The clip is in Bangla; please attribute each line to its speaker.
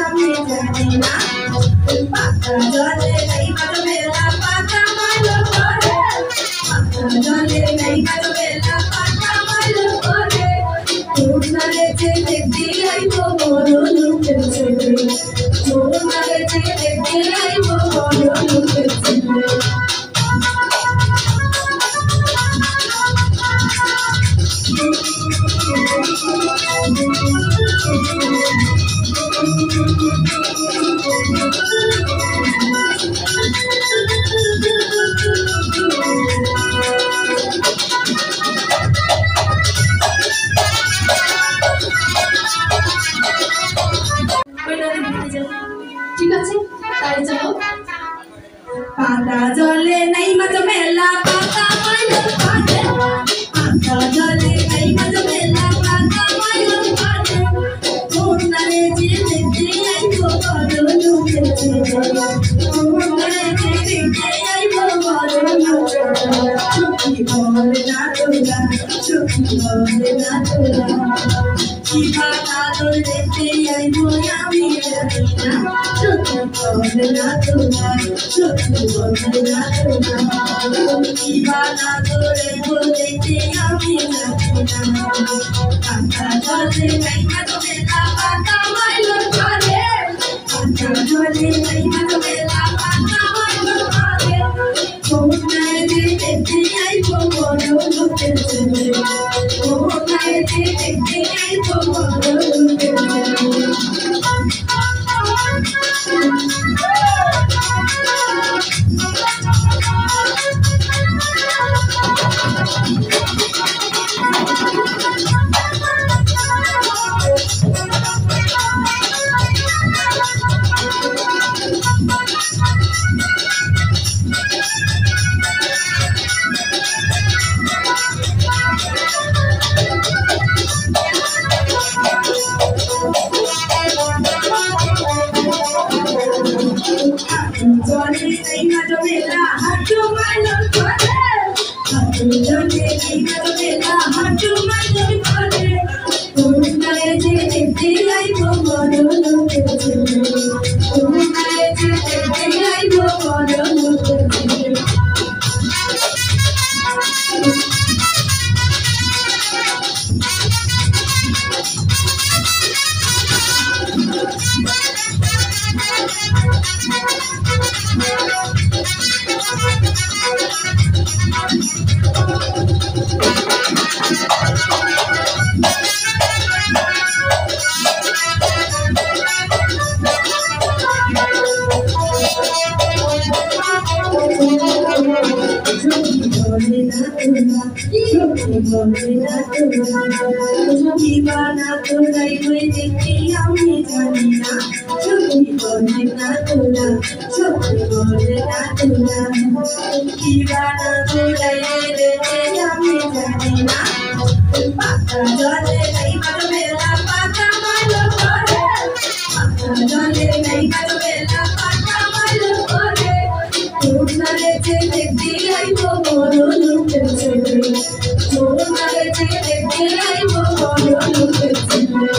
Speaker 1: আমি জানি না পাতা জলে নেই কত বেলা পাতা মালো করে পাতা জলে নেই কত বেলা পাতা মালো করে তোমারে যে দেখতে আইবো বড় লোকের ছেলে তোমারে যে দেখতে আইবো বড় লোকের ছেলে ঠিক আছে তাই চলো পাতা জলে নাই মাঝ মেলা পাতা মাইলো পাতে পাতা জলে নাই মাঝ মেলা পাতা মাইলো পাতে তোমারে যে দেখতে আইবো বড় লোকের ছেলে তোমারে যে দেখতে আইবো বড় লোকের ছেলে চুপি বলে না তোরা চুপি বলে না তোরা কি পাতা তোর দেখতে আইবো আমি জানি না চুপি বলে না তোরা চুপি বলে না তোরা কি পাতা তোর দেখতে আমি জানি না পাতা জলে নাই মাঝ মেলা পাতা মাইলো করে পাতা জলে নাই মাঝ মেলা পাতা মাইলো করে তোমারে যে দেখতে আইবো বড় লোকের ছেলে তোমারে যে দেখতে আইবো বড় লোকের ছেলে জলে নেই মাঝ মেলা হাঁটু মাইলো করে জলে নেই মাঝ মেলা হাঁটু মাইলো করে তোমারে যে দেখতে আইবো বড় লোকের ছেলে তোমারে যে দেখতে আইবো বড় লোকের ছেলে চুপি বানা তোরাই হয়ে দেখি আমি জানি না চুপি বলে না তোরা চুপি বলে না তোরা কি বানা তোরাই হয়ে দেখি আমি জানি না পাতা জলে নাই মাঝ মেলা পাতা মাইলো করে পাতা জলে নাই মাঝ মেলা পাতা মাইলো করে তোমারে যে দেখতে আইবো বড় লোকের ছেলে তোমারে যে দেখতে আইবো বড় লোকের ছেলে